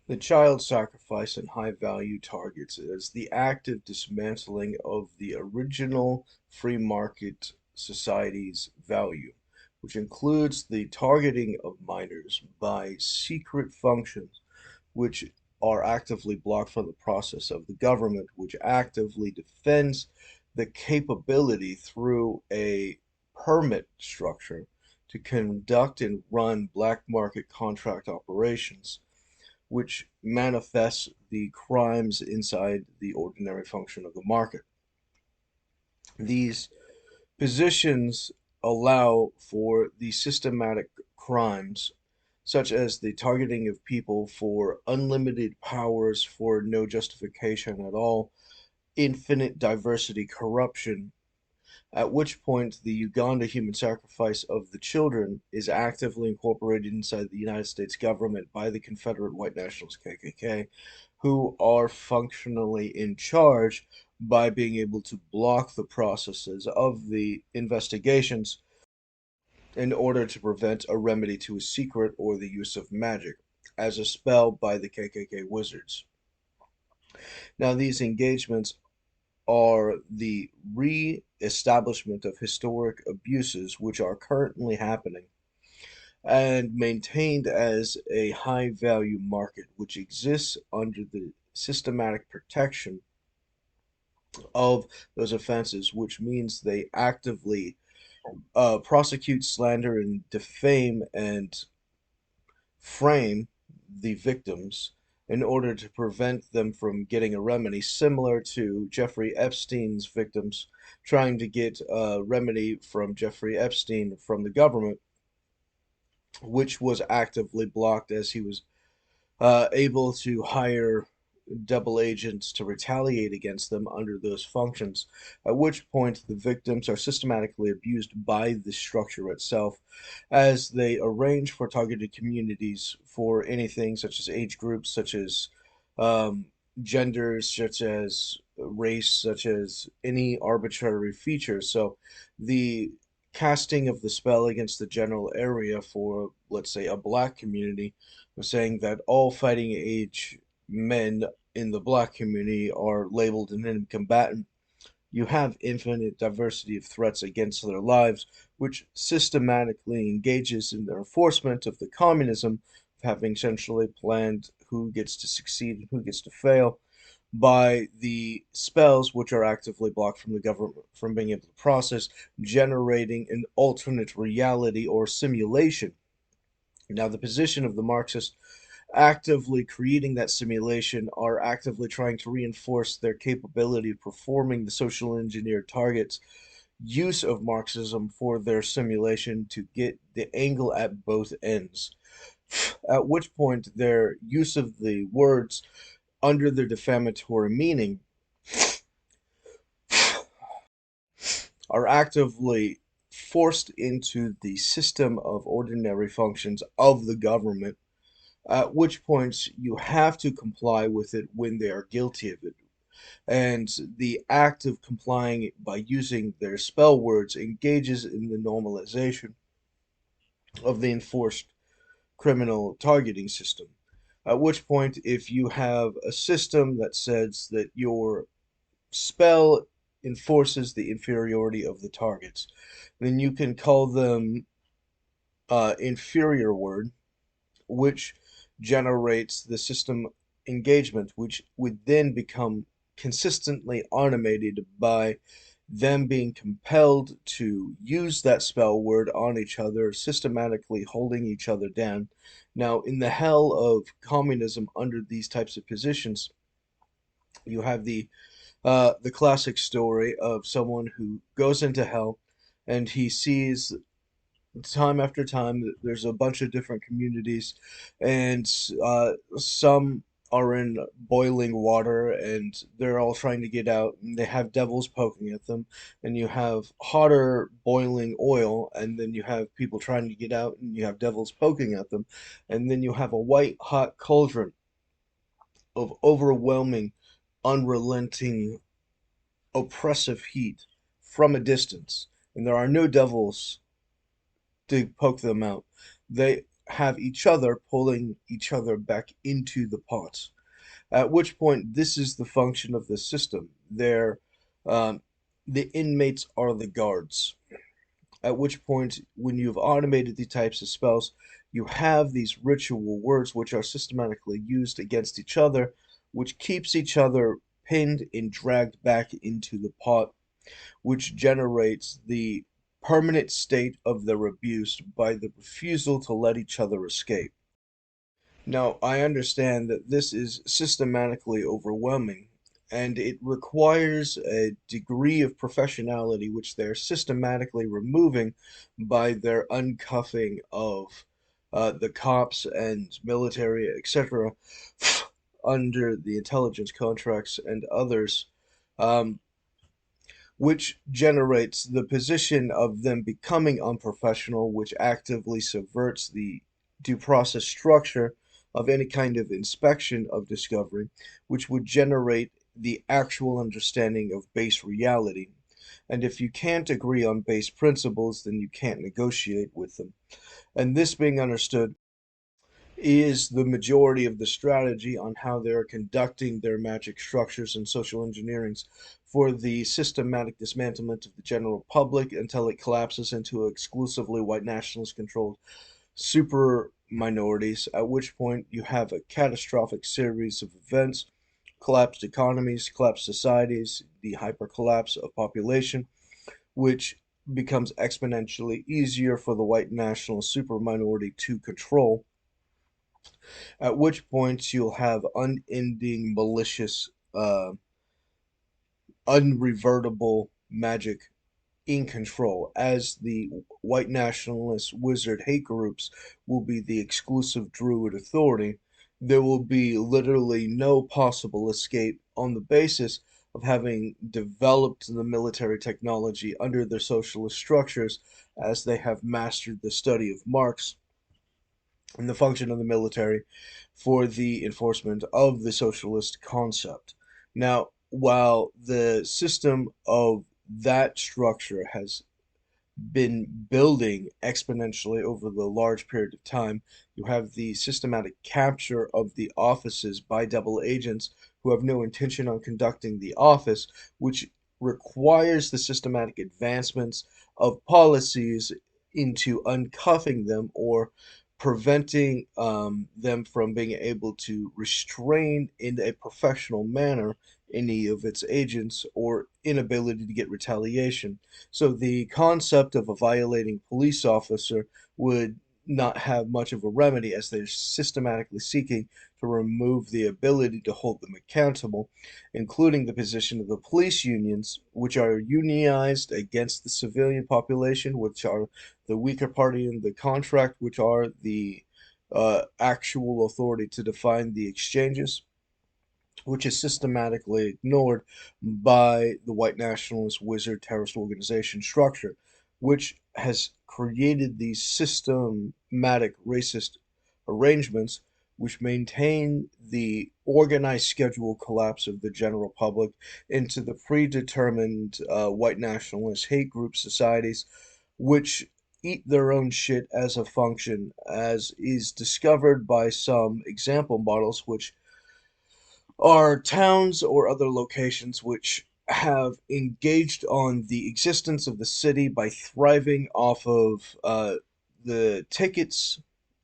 The child sacrifice and high-value targets is the active dismantling of the original free market society's value, which includes the targeting of minors by secret functions which are actively blocked from the process of the government, which actively defends the capability through a permit structure to conduct and run black market contract operations which manifests the crimes inside the ordinary function of the market. These positions allow for the systematic crimes, such as the targeting of people for unlimited powers for no justification at all, infinite diversity corruption, at which point the Uganda human sacrifice of the children is actively incorporated inside the United States government by the Confederate White Nationalist KKK, who are functionally in charge by being able to block the processes of the investigations in order to prevent a remedy to a secret or the use of magic as a spell by the KKK wizards. Now, these engagements are the re-establishment of historic abuses which are currently happening and maintained as a high value market which exists under the systematic protection of those offenses, which means they actively prosecute, slander, and defame and frame the victims in order to prevent them from getting a remedy, similar to Jeffrey Epstein's victims trying to get a remedy from Jeffrey Epstein from the government, which was actively blocked as he was able to hire double agents to retaliate against them under those functions, at which point the victims are systematically abused by the structure itself as they arrange for targeted communities for anything such as age groups, such as um, genders, such as race, such as any arbitrary features. So the casting of the spell against the general area for, let's say, a black community was saying that all fighting age men in the black community are labeled an enemy combatant. You have infinite diversity of threats against their lives, which systematically engages in the enforcement of the communism of having essentially planned who gets to succeed and who gets to fail by the spells which are actively blocked from the government from being able to process, generating an alternate reality or simulation. Now, the position of the Marxist actively creating that simulation are actively trying to reinforce their capability of performing the social engineered targets use of Marxism for their simulation to get the angle at both ends. At which point, their use of the words under their defamatory meaning are actively forced into the system of ordinary functions of the government, at which points you have to comply with it when they are guilty of it. And the act of complying by using their spell words engages in the normalization of the enforced criminal targeting system. At which point, if you have a system that says that your spell enforces the inferiority of the targets, then you can call them inferior word, which generates the system engagement, which would then become consistently automated by them being compelled to use that spell word on each other, systematically holding each other down. Now, in the hell of communism under these types of positions, you have the classic story of someone who goes into hell and he sees time after time there's a bunch of different communities and some are in boiling water and they're all trying to get out and they have devils poking at them, and you have hotter boiling oil and then you have people trying to get out and you have devils poking at them, and then you have a white hot cauldron of overwhelming unrelenting oppressive heat from a distance, and there are no devils to poke them out. They have each other pulling each other back into the pot. At which point, this is the function of the system. Um, the inmates are the guards. At which point, when you've automated the types of spells, you have these ritual words which are systematically used against each other, which keeps each other pinned and dragged back into the pot, which generates the permanent state of their abuse by the refusal to let each other escape. Now, I understand that this is systematically overwhelming, and it requires a degree of professionality which they're systematically removing by their uncuffing of the cops and military, etc., under the intelligence contracts and others. Um, which generates the position of them becoming unprofessional, which actively subverts the due process structure of any kind of inspection of discovery, which would generate the actual understanding of base reality. And if you can't agree on base principles, then you can't negotiate with them. And this being understood, is the majority of the strategy on how they're conducting their magic structures and social engineerings for the systematic dismantlement of the general public until it collapses into exclusively white nationalist controlled super minorities, at which point you have a catastrophic series of events, collapsed economies, collapsed societies, the hyper collapse of population, which becomes exponentially easier for the white nationalist super minority to control, at which point you'll have unending, malicious, unrevertible magic in control, as the white nationalist wizard hate groups will be the exclusive druid authority. There will be literally no possible escape on the basis of having developed the military technology under their socialist structures, as they have mastered the study of Marx and the function of the military for the enforcement of the socialist concept. Now, while the system of that structure has been building exponentially over the large period of time, you have the systematic capture of the offices by double agents who have no intention on conducting the office, which requires the systematic advancements of policies into uncuffing them or preventing them from being able to restrain in a professional manner any of its agents or inability to get retaliation. So the concept of a violating police officer would not have much of a remedy, as they're systematically seeking to remove the ability to hold them accountable, including the position of the police unions, which are unionized against the civilian population, which are the weaker party in the contract, which are the actual authority to define the exchanges, which is systematically ignored by the white nationalist wizard terrorist organization structure, which has created these systematic racist arrangements which maintain the organized schedule collapse of the general public into the predetermined white nationalist hate group societies, which eat their own shit as a function, as is discovered by some example models, which are towns or other locations which have engaged on the existence of the city by thriving off of the tickets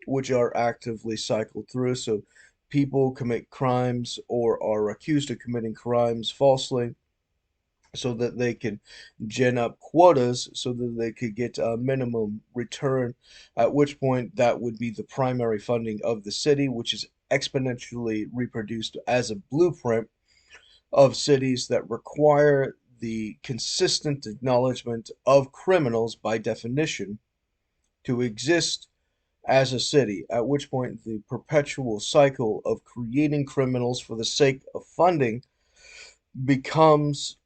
which are actively cycled through. So people commit crimes or are accused of committing crimes falsely so that they can gen up quotas so that they could get a minimum return, at which point that would be the primary funding of the city, which is exponentially reproduced as a blueprint of cities that require the consistent acknowledgement of criminals by definition to exist as a city, at which point the perpetual cycle of creating criminals for the sake of funding becomes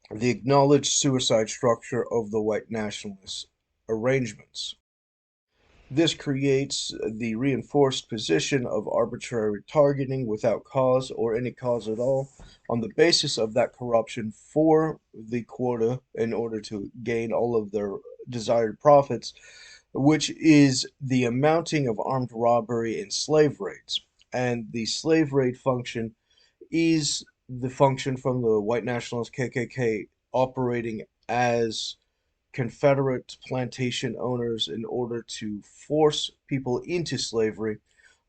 the acknowledged suicide structure of the white nationalist arrangements. This creates the reinforced position of arbitrary targeting without cause or any cause at all on the basis of that corruption for the quota in order to gain all of their desired profits, which is the amounting of armed robbery and slave raids. And the slave raid function is the function from the white nationalist KKK operating as Confederate plantation owners in order to force people into slavery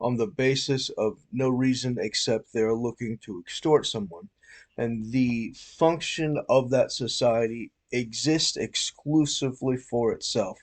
on the basis of no reason except they're looking to extort someone. And the function of that society exists exclusively for itself.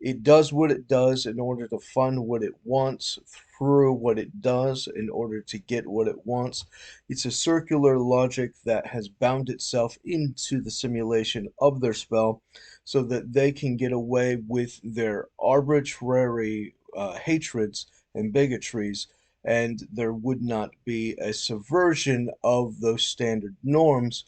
It does what it does in order to fund what it wants through what it does in order to get what it wants. It's a circular logic that has bound itself into the simulation of their spell so that they can get away with their arbitrary hatreds and bigotries, and there would not be a subversion of those standard norms,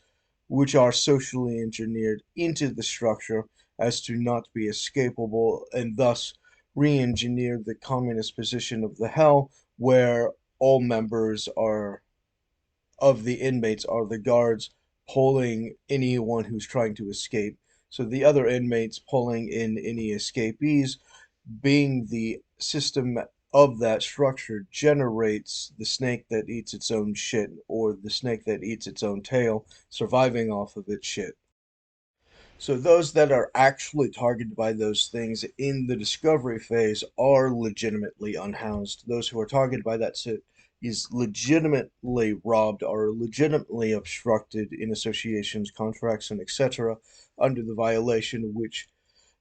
which are socially engineered into the structure as to not be escapable, and thus re-engineer the communist position of the hell where all members are of the inmates are the guards pulling anyone who's trying to escape. So the other inmates pulling in any escapees, being the system of that structure generates the snake that eats its own shit, or the snake that eats its own tail, surviving off of its shit. So those that are actually targeted by those things in the discovery phase are legitimately unhoused. Those who are targeted by that is legitimately robbed, are legitimately obstructed in associations, contracts, and etc. under the violation, which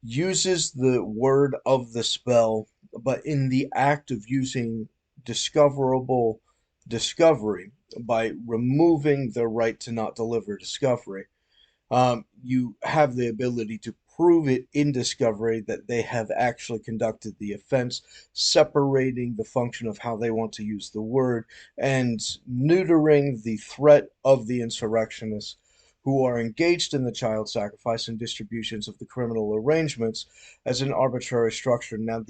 uses the word of the spell, but in the act of using discoverable discovery by removing the right to not deliver discovery, you have the ability to prove it in discovery that they have actually conducted the offense, separating the function of how they want to use the word and neutering the threat of the insurrectionists who are engaged in the child sacrifice and distributions of the criminal arrangements as an arbitrary structure. Now,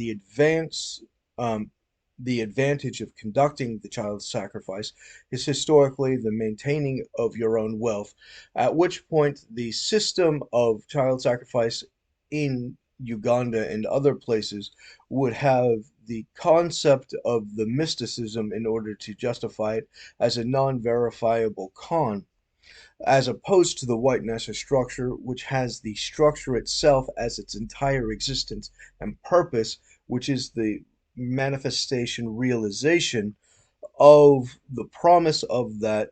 um, the advantage of conducting the child sacrifice is historically the maintaining of your own wealth, at which point the system of child sacrifice in Uganda and other places would have the concept of the mysticism in order to justify it as a non-verifiable con, as opposed to the white nationalist structure, which has the structure itself as its entire existence and purpose, which is the manifestation realization of the promise of that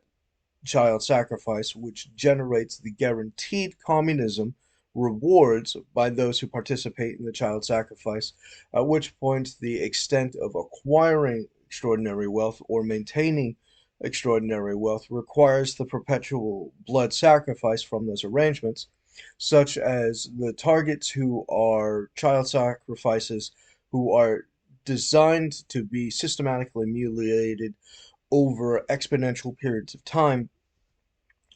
child sacrifice, which generates the guaranteed communism rewards by those who participate in the child sacrifice, at which point the extent of acquiring extraordinary wealth or maintaining extraordinary wealth requires the perpetual blood sacrifice from those arrangements, such as the targets who are child sacrifices who are designed to be systematically mutilated over exponential periods of time,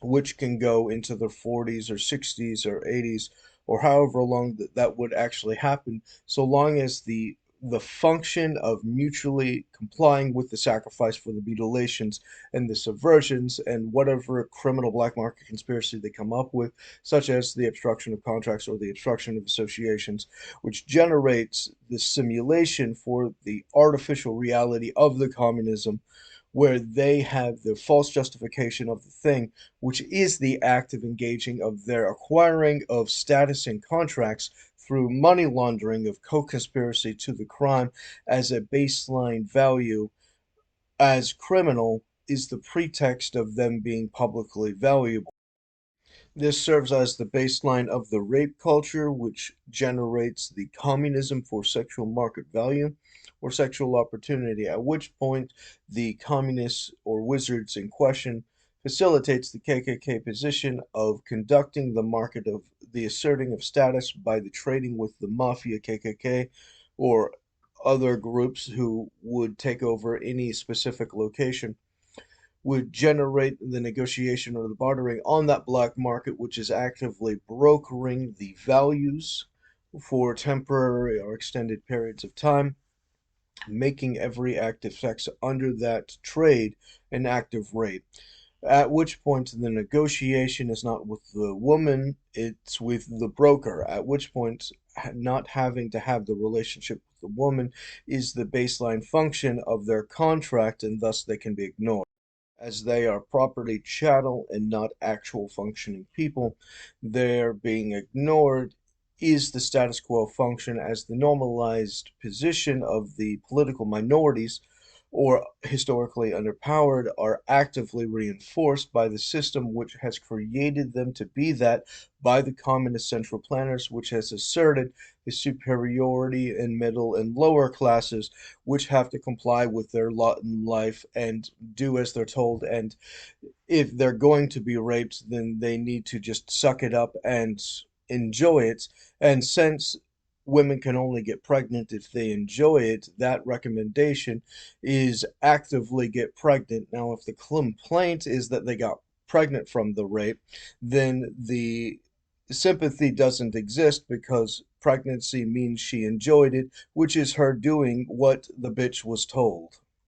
which can go into the 40s or 60s or 80s or however long that would actually happen, so long as the function of mutually complying with the sacrifice for the mutilations and the subversions and whatever criminal black market conspiracy they come up with, such as the obstruction of contracts or the obstruction of associations, which generates the simulation for the artificial reality of the communism, where they have the false justification of the thing, which is the act of engaging of their acquiring of status and contracts through money laundering of co-conspiracy to the crime as a baseline value as criminal is the pretext of them being publicly valuable. This serves as the baseline of the rape culture, which generates the communism for sexual market value or sexual opportunity, at which point the communists or wizards in question facilitates the KKK position of conducting the market of the asserting of status by the trading with the mafia KKK or other groups who would take over any specific location, would generate the negotiation or the bartering on that black market, which is actively brokering the values for temporary or extended periods of time, making every act of sex under that trade an act of rape. At which point the negotiation is not with the woman, it's with the broker. At which point, not having to have the relationship with the woman is the baseline function of their contract, and thus they can be ignored. As they are property chattel and not actual functioning people, their being ignored is the status quo function as the normalized position of the political minorities or historically underpowered are actively reinforced by the system which has created them to be that, by the communist central planners, which has asserted the superiority in middle and lower classes, which have to comply with their lot in life and do as they're told. And if they're going to be raped, then they need to just suck it up and enjoy it. And since women can only get pregnant if they enjoy it, that recommendation is actively get pregnant. Now, if the complaint is that they got pregnant from the rape, then the sympathy doesn't exist because pregnancy means she enjoyed it, which is her doing what the bitch was told.